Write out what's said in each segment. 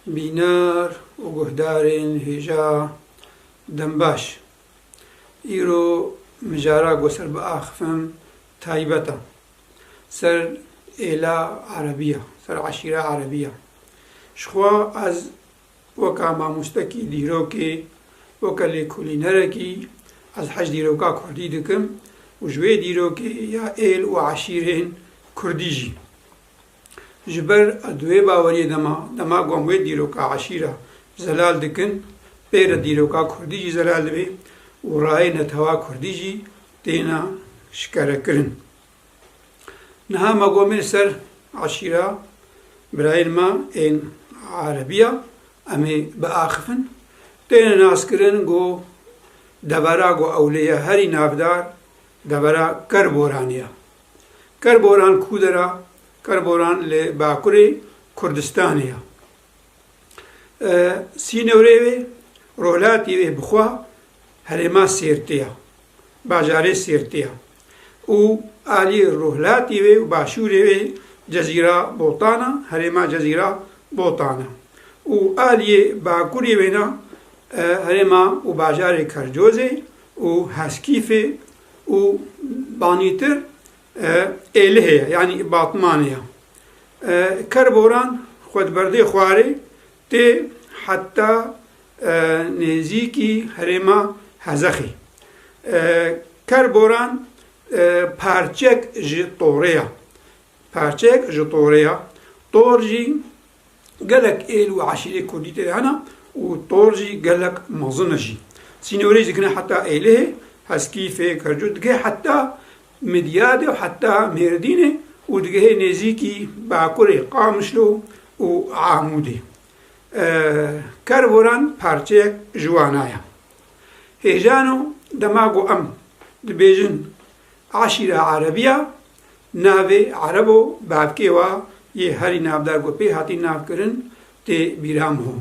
بینار و گهدارین هێژا دەمباش ئیرۆ مژارا گۆسەر بە ئاخفم تایبەتە سەر ئێلا عەرەبیە سەر عەشیرە عەرەبیە شخوا ئەز وەکا مامۆستەکی دیرۆکێ وەکە لێکۆلینەرێکی ئەز حەج دیرۆکا کوردی دکم و ژوێ دیرۆکێ یا ئێل و عەشیرێن کوردیژی ji ber duê baweriyê dema got wê dîroka eşîra zelal dikin pêre dîroka Kurdî jî zelal dibe û rayê netewa Kurdî jî têne şikerekirin. Niha me got min ser eşîra birayên me ên Erebiya em ê biaxifin têne naskirin got devera got ewlêya herî navdar devera Kerboranî ye. Kerboran ku dera Kerboran li Bakurê Kurdistanê ye. Sînewrê wê rohlatê wê bixwe herêma Sêrtê ye, bajarê Sêrtê ye û aliyê rohlatê wê û başûrê wê Cezîra Botan e, herêma Cezîra Botan e û aliyê Bakurê wê ne herêma û bajarê Kercozê û Heskîfê û banîtir Êlihê ye yanî Batmanê ye. Kerboran xwedberdê xwarê tê heta nêzîkî herêma Hezexê. Kerboran parçek ji torê ye. Parçek ji torê ye. Tor jî gelek êl û eşîrê Kurdî tê de hene û tor jî gelek mezin e jî. Sînewrê jî dikine heta Êlihê, Heskîfê, Kercoz dike heta Midyadê û heta Mêrdînê û digihê nêzîkî Bakurê Qamişlo û Amûdê. Kerboran parçeyek ji wan ye. Hêjano dema got em dibêjin eşîra Erebiya navê Erebo bavkê wa yê herî navdar got pê hatî navkirin tê bîra min hû.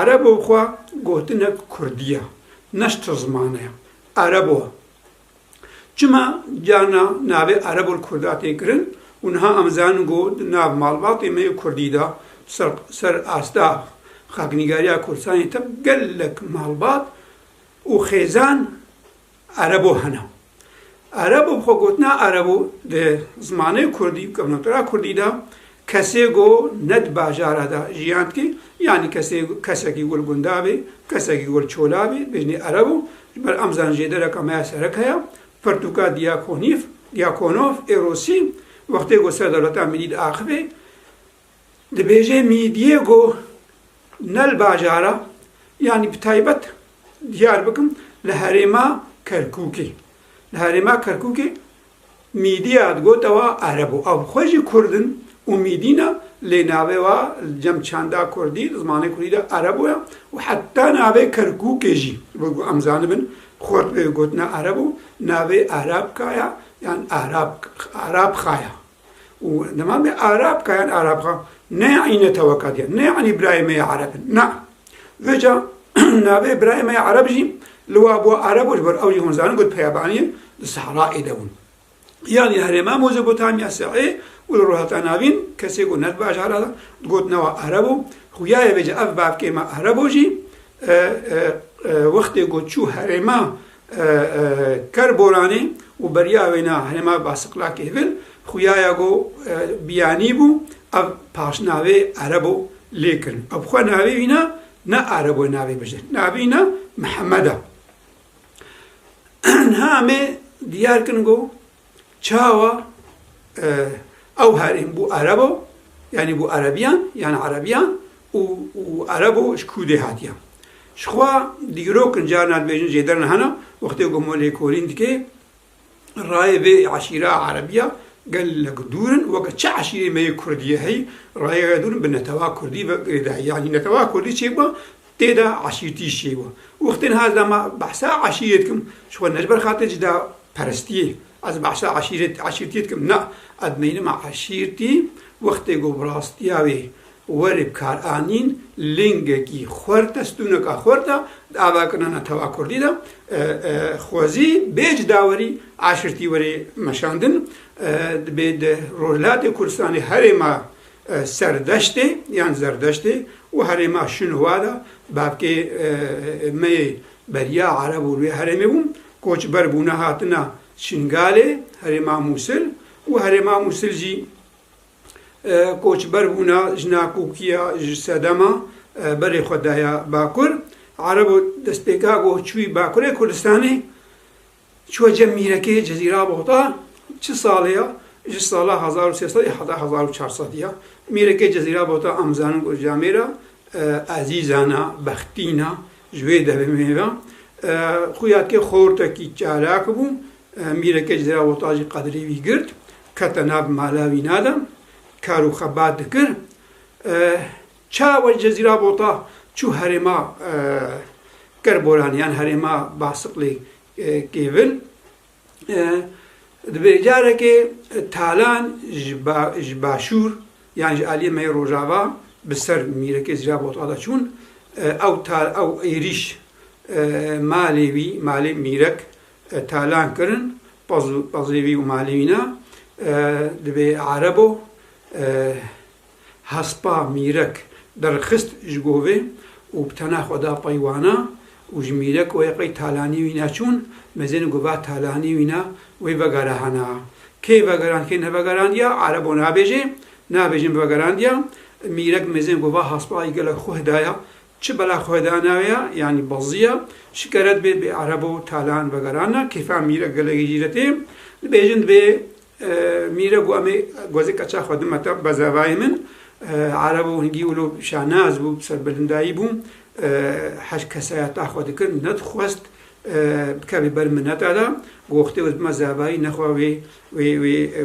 Erebo xwe gotinek Kurdî ye, neş ti ziman e. Erebo çima carna navê Erebol Kurda tê kirin û niha em zanin got nav malbatê me Kurdî de ser asta xaknîgariya Kurdistanê te gelek malbat û xêzan Erebo hene. Erebo xwe gotina Erebo di zimanê Kurdî kevnetera Kurdî de kesê got ne di bajara de jiyan dike yanî kesekî gul gunda bê, kesekî gul çola bê bêjinê Erebo ji ber em zanin jêdereka me ya serek heye Pertûka Dyakonov Êrosî wextê got ser dewleta Millî diaxive dibêje mîdiyê got ne li bajara yanî bi taybet diyar bikim li herêma Kerkûkê. Li herêma Kerkûkê mîdiya digotewa Erebo. Ew xwe jî Kurdin û mîdîna lê navê wa cem çanda Kurdî zimanê Kurdî de Erebo ye û heta navê Kerkûkê jî em zanibin xort pê gotina Erebo navê Arabka ye yan Arabxa ye. û dema bê Arabka yan Arabxa ne yanî neteweka diye ne yanî birayê me ya Ereb in ne. Veca navê birayê me ya Ereb jî li wa bû Erebo ji ber ew jî hûn zanin got peyabaniyê di Sehrayê de bûn. Yanî herêma Mezopotamya Seê û li rohata navîn kesê got ne di bajara de digotinewa Erebo xuyaye bêje ev bavkê me Erebo jî wextê got çû herêma Kerboranê û beriya wê ne herêma Basiqlakê hevil xuyaya got biyanî bû ev paşnavê Erebo lê kirin. Ev xwe navê wî ne ne Erebo navê bije. Navê ne Mihemed e. Niha em ê diyar kirin got çawa ew herêm bû Erebo yanî bû Erebiyan yani Erebiyan û Erebo ji Kûdê hatiye. Ji xwe dîrokin carna dibêjin jêderin hene wextê got me lêkolîn dike rayê vê eşîra Erebiya gelek dûr in weke çi eşîrê me yê Kurdî heye rayê dûr in bi netewa Kurdî ve girêdayî yanî netewa Kurdî çê bû tê de eşîrtî şê bû. Wextên hez de me behsa eşîrê dikim ji xwe ne ji ber xatir cida perestiyê ez behsa eşîrtî dikim ne ez meynima eşîrtî wextê got bi rastiya wê werê bi kar anîn lingekî xwerte stûneka xwerte di avakirina netewa Kurdî de xwezî bê ji dawerî eşîrtî werê meşandin dibê di rojhilatê Kurdistanê herêma Serdeştê yan Zerdeştê û و هەرێما شنووادا بابکێ مەیە بەریا عەرەب و لێ هەرێمێ بووم کۆچبەر بوونە هاتنە شنگالێ هەرێما مووسل و هەرێما مووسلجی کۆچبەر بوونە ژناکوکیە سەدەما بەرێ خۆدایە باکوور عەرەب و دەستپێکا بۆ چووی باکوورێ کوردستانی چووە جەم میرەکەی جەزیرا بۆتا چ ساڵەیە ji sala 1300 میرەکەی جەزیرا بۆتە ئەمزانم گۆژامێرە ئازیزانە بەختینە ژوێ دەبێمێرە خویاتکێ خۆرتەکی چالاکە بوو میرەکەی جەزیرا بۆتاژی قەدرێوی گرت کەتە ناو مالاوی نادەم کار و خەبات دکرد چاوە جەزیرا بۆتا چوو هەرێما کەربۆرانیان هەرێما باسقڵی کێڤل دبێ جارێکێ تالان ji باشوور یان ji aliyê me Rojava bi ser mîrekê zira bota da çûn ew êrîş malê wî malê mîrek talan kirin pazê wî û malê wî ne dibê Erebo hespa mîrek derxist ji govê û bi tena xweda peywana û ji mîrek wê qey talanî wî neçûn mezên gova talanî wî ne wê vegerahana kê vegeran kê nevegerandiya Erebo nabêjin vegerandiya mîrek mezên gova hespayî gelek xwe hidaya çi bela xwe danawiya yanî baziya şikeret bê bê Erebo talan vegerana kêfa mîrek gelekî jîretê dibêjin dibê mîrek û em ê gozê keça xwe dimete bezavayê min Erebo hingî wilo şanaz bû serbilindayî bû heş kesayeta xwe dikir nedixwest bikevî ber mineta da goxtê wezbime zavayî nexwe wê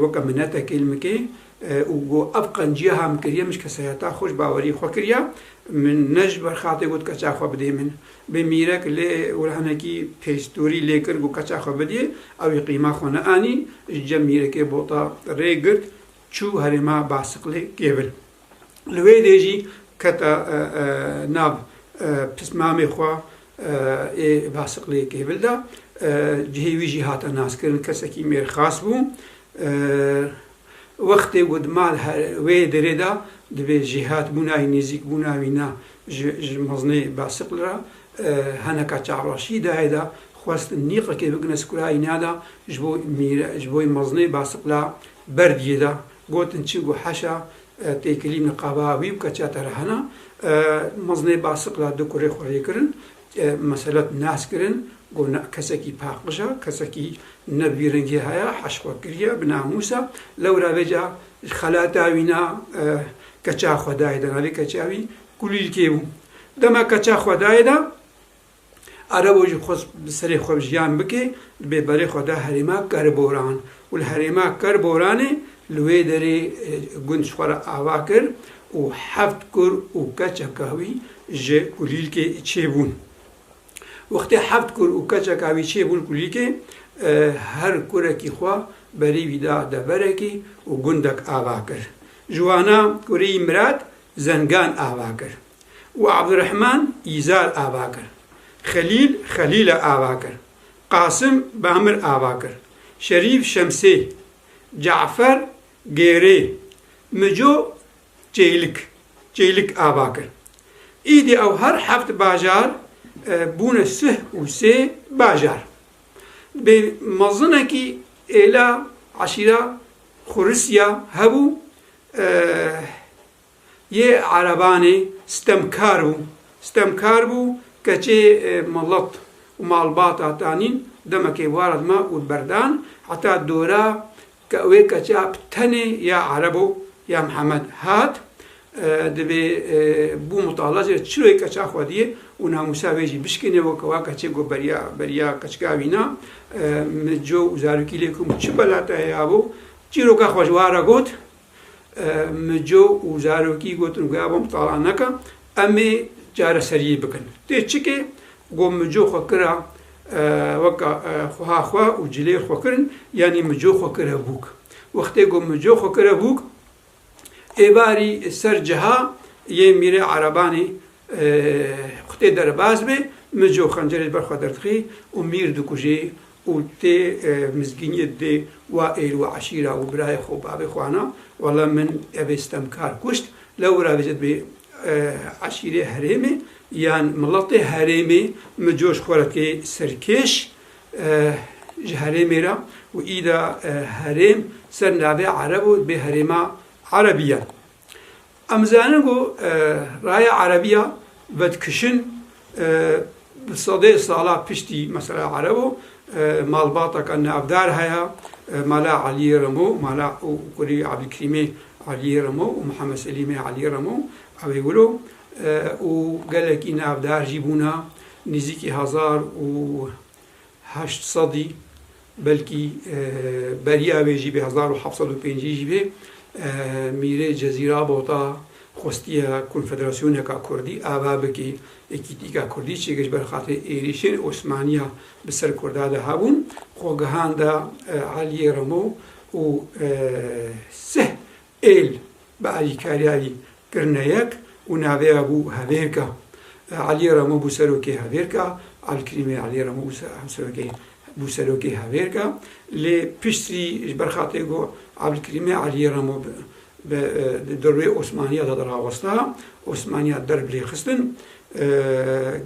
weke minetekê ilmikê û got ev qenciya ham kiriye mij kesayeta xwe ji bawerî xwe kiriye min ne ji ber xatê got keça xwe bidê min bê mîrek lê wilhanekî pêstûrî lê kir got keça xwe bidê ew ê qîma xwe neanî ji cem mîrekê bota rê girt çû herêma basiqlê kêvil li wê dê jî kete nav pismamê xwe ê basiqlê kêvil da cihê wî jî hate naskirin kesekî mêrxas bû wextê got mal wê derê da dibê jîhat bûnayî nêzik bûna wî ne ji mezinê basiql re heneka çavraşî dayê da xwestin nîqekê bigine skurayî nada ji bo mezinê basiqla berdiyê da gotin çi got heşa têkilî niqaba wî bikeça tere hene mezinê basiqla du kurê xwe lê kirin meselet nas kirin got kesekî paqija kesekî nebîringî heye heş xwe kiriye bi namûsa lewra vêca xelata wî ne keça xwe dayê da navê keça wî kulîlkê bû dema keça xwe dayê da Erebo jî xwest bi serê xwe jiyan bike dibê berê xwe da herêma kerboran û li herêma kerboranê li wê derê gund ji xwe re ava kir û heft kur û keçeka wî ji kulîlkê çêbûn wextê heft kur û keçeka wî çêbûn kulîlkê her kurekî xwe berî wî da deverekî û gundek ava kir ji wana kureyî Mirat Zengan ava kir û Abdurrehman îzar ava kir Xelîl Xelîle ava kir Qasım Bamir ava kir Şerîf Şemsê Cafer Gêrê Mico Çêlik ava kir îdî ew her heft bajar bûne sih û sê bajar bê mezinekî êla eşîra Xurîsya hebû yê Erebanê stemkar bû keçê milet û malbata tanîn demekê waret me û berdan heta dora wê keça bi tenê ya Erebo ya Mihemed hat dibê bû mutalaje çirê keça xwe diye û namûsa wê jî bişkîne weke wa keçê got beriya keçika wî ne mico û zarokî lê ku çi belata heya bû çîroka xwe ji wara got mico û zarokî gotin goya bom tala neke em ê careseriyê bikin tê çikê got mico xwe kira weka xweha xwe û cilê xwe kirin yanî mico xwe kire bûk wextê got mico xwe kire bûk êvarî ser ciha yê mîrê Erebanê xutê derbas be mico xencerê ber xwe derdixî û mîr dikuje û tê mizgîniyê dê wa êl û eşîra û birayê xwe û bavê xwe ne wela min ev ê stemkar kuşt lewra vêjit bê عشيرة هرمي يعني ملطي هرمي مجوش خورتي سركش هرمي را وإذا هرم سرنابي عربو بهرما عربيا أمزانجو راية عربية بدكشن بصدق صلاة بشتي مثلا عربو مالباطة كان أبدار هيا مالا علي رمو مالا وكري عبد الكريم علي رمو ومحمد سليمي علي رمو أو يقولوا وقال لك إن أبدار جيبونا نزيكي هزار وهشت صدي بلكي بريا بيجي بهزار وحفصد وبينجي جيبه ميري جزيرة بوطا خوستيا کنفدراسیون کا کردی آبابکی اکیتی کا کردی چیگش برخاطر ایریشن عثمانیا بسر کرداده هبون خوگهان دا علی رمو و سه ایل با علی کاریایی کرنیک و نابه ابو هاویرکا علی رمو بسروکی هاویرکا علی کریمه علی رمو بسروکی هاویرکا لی پشتری برخاطر گو علی کریمه علی رمو بدروي عثمانية تدرها وسطها عثمانية درب لي خستن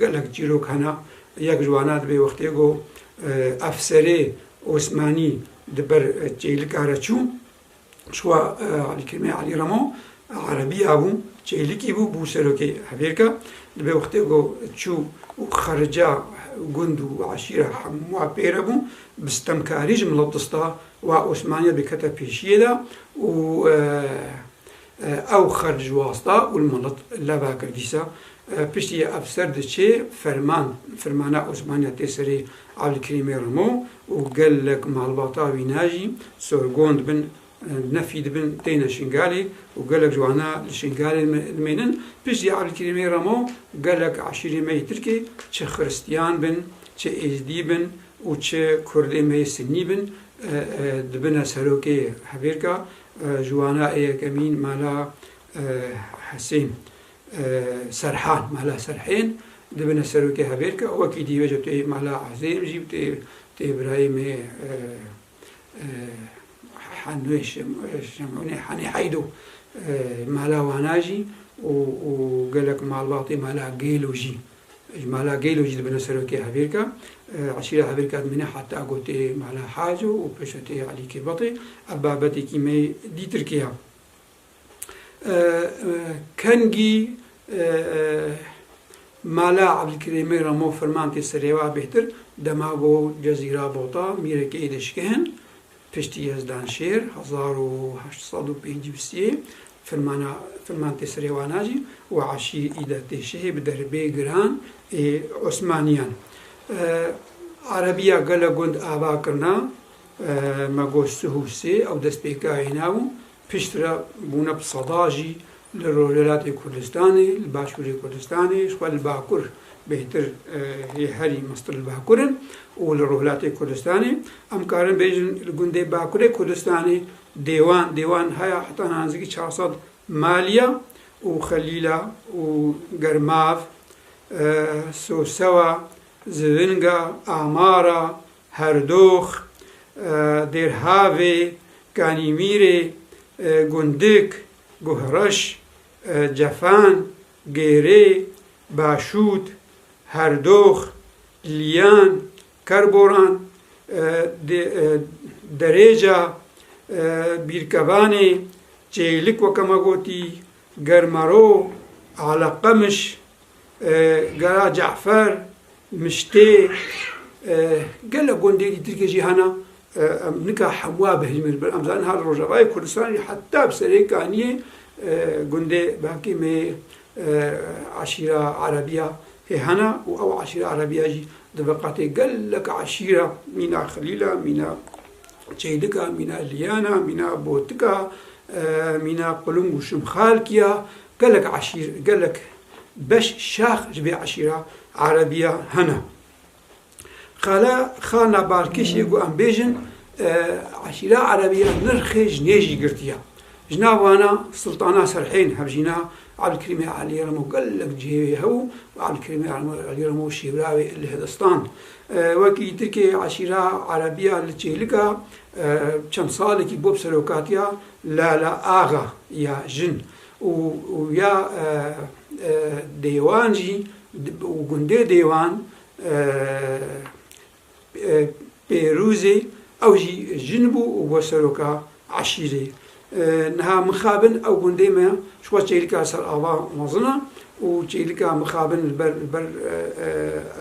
قال لك جيروك هنا ياك جوانات بي وقت يقو أفسري عثماني دبر جيلك عرشو شوا على كلمة علي رمو عربي أبو جيلك يبو بوسروكي حبيركا دبر وقت يقو تشو وخرجا جندو عشيرة حموا بيربو بستمكاريج ملطستا وعثمانية بكتا بيشيدا و أو خرج واسطة والملط لبا كرديسا بيشتي أفسر دشي فرمانا عثمانية تسري على الكريمي رمو وقال لك مع البطا بيناجي سورغوند بن نفيد بن تينا شنغالي وقال لك جوانا الشنغالي المينن بيشتي على الكريمي رمو قال لك عشيري مي تركي تش خريستيان بن تش إزدي بن وتش كردي مي سني بن دبنا سروكي حبيركا جوانا ايه كمين مالا حسين سرحان مالا سرحين دبنا سروكي حبيركا وكي دي وجبت مالا عزيم جبت ابراهيم حنوش شمعوني حني حيدو مالا واناجي وقالك مال باطي مالا جيلوجي مالا جيلوجي دبنا سروكي حبيركا عشيرة حبيركات منها حتى أقولتي مع حاجة وبشتي عليك بطي أبابتي كيمي دي تركيا كنجي مالا عبد الكريم رمو فرمانتي سريوا بهتر دماغو جزيرة بوطا ميرك إيدش كهن پشتی یزدان شیر 1850 فرمانتی سریواناجی و عشیر ایدت شه بدربه گران عثمانیان عربیه گله گند آبا کرنا مگو سهوسی او دست پیکایناو پشترا بونا بصداجی للولات كردستاني الباشوري كردستاني شوال الباكور بهتر هاري مصدر الباكورن وللولات كردستاني ام كارن بيجن الجندي باكوري كردستاني ديوان هيا حتى نازكي شاصد ماليا وخليلا وقرماف سوسوا زرنگا آمارا هردوخ ديرهاوي كانيميري گندك گهرش جفان گیره باشود هردوخ لیان کربوران درجه بیرکوانی چیلک و کمگوتی گرمارو علقمش گرا جعفر مشتی قال گنده دی ترکی جهانا نكا حوا بهجمر بالأمزان هذا الرجاء كردستاني حتى بسريكانية جندي باقي مي عشيرة عربية هي هنا أو عشيرة عربية جي دبقاتي قال لك عشيرة مينا خليلة مينا تشيدكا مينا ليانا مينا بوتكا مينا قلم وشمخالكيا قال لك عشيرة قال لك باش شاخ جبي عشيرة عربية هنا خانا باركيش يقو ام بيجن عشيرة عربية نرخي جنيجي قرتيا جناوانا سلطانا سرحين هبجينا عبد الكريم علي رمو قال لك جيبي هو وعبد الكريم علي رمو الشيبراوي اللي هدستان وكي تركي عشيرة عربية اللي تشيلكا كم صالكي بوب سلوكاتيا لا آغا يا جن ويا ديوانجي وقندي ديوان بيروزي أو جي جنبو وسروكا عشيري نها مخابن أو قندي ما شو تشيلكا سر الله مظنة وتشيلكا مخابن البر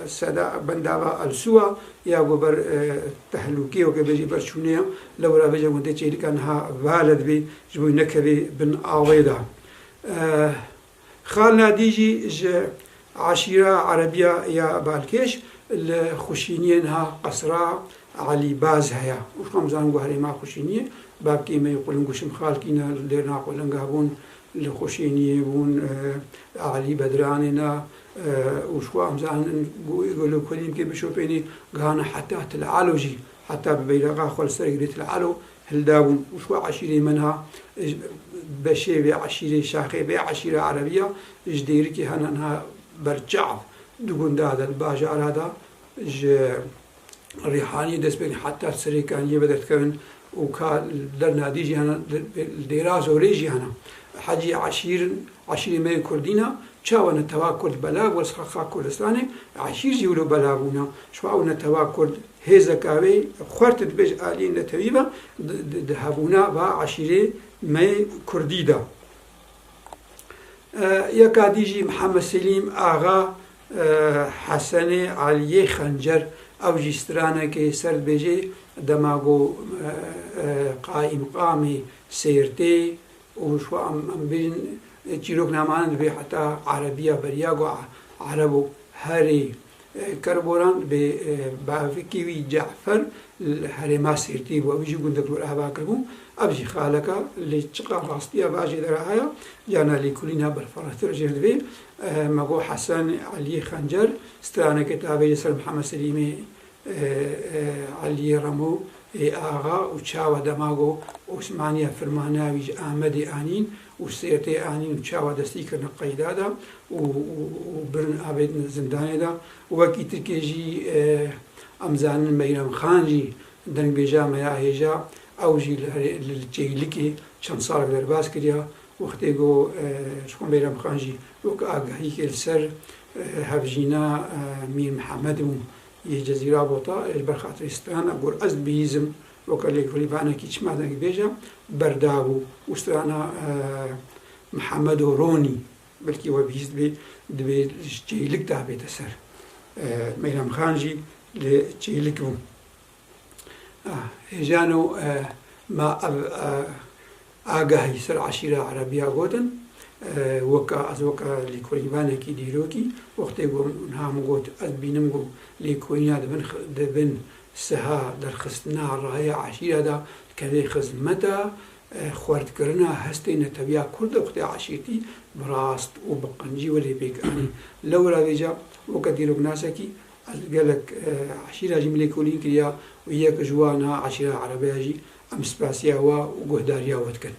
سدا بندابا السوا يا قبر تهلوكي وكبيجي برشونيا لو لا بيجي قندي تشيلكا نها والد بي جبو نكبي بن عويدا خالنا ديجي عشيرة عربية يا بالكيش الخشينينها قصرا علي باز هيا وش كم زانقو هريما خشينية باب كيما يقولون قشم خالكينا ليرنا قولن قابون الخشينية بون علي بدراننا وشو أم زان يقولوا كلهم كي بشوفيني قانا حتى تلعلوجي حتى ببيلغا خل سرقري تلعلو هلداون وشو عشيرة منها بشي عشيرة شاخي بعشيرة عربية جديركي هنها برجع دقون هذا الباجة على هذا الريحاني دس بين حتى سريكانية بدأت كمان وكان درنا ديجي هنا الدراز وريجي هنا حاجي عشير ما كردينا شاونا تواكل بلاغ والسخاء كردستاني عشير جيولو بلاغونا شواونا تواكل هذا كاوي خورت بيج آلين لتويبا دهابونا با عشير ما كرديدا يكا ديجي محمد سليم آغا حسن علي خنجر او جسترانه كي سرد بيجي دماغو قائم قامي سيرتي وشو ام بين تشيروك نامان بي حتى عربيه برياغو عربو هاري كربوران بافكيوي جعفر هاري ما سيرتي وبيجي قندك الهبا كربو ابجي خالك اللي تشقى راستيا باجي دراها جانا لي كلنا بالفراتر جلبي مقو حسن علي خنجر سترانه كتابه يسر محمد سليمي علي رمو آغا وشاوة دماغو عثمانية فرماناوي أحمد آنين وسيرتي آنين وشاوة دستي كرنا قيدادا وبرن عبيد زنداني دا وكي تركيجي أمزان ميرام خانجي دنگ بيجا ميا هيجا أوجي للجيلكي شان صارك درباس كريا وقتيقو شكون ميرام خانجي وك آغاهي كالسر هفجينا مير محمد يه جزيرة بوطا البرخات استران أقول أزد بيزم وكالي كولي بانا كيش مادن بيجا برداغو وسترانا محمد روني بلكي وبيزد بي دبي جيلك تابي تسر ميرام خانجي لجيلك بو هجانو ما آقاهي سر عشيرة عربية قوتن وكا از وكا ليكويبانا كي ديروكي وقتي قوم نهام قوت أذبينم قو ليكوينا دبن سها در خستنا رايا عشيرة دا كذي خزمتا خوارد كرنا هستي نتبيا كل وقتي عشيرتي براست وبقنجي ولي بيك أني لو راجع وكا ديروك ناسكي قالك عشيرة جملي كولين كريا وياك جوانا عشيرة عربية جي أم سباسيا وقهداريا وتكن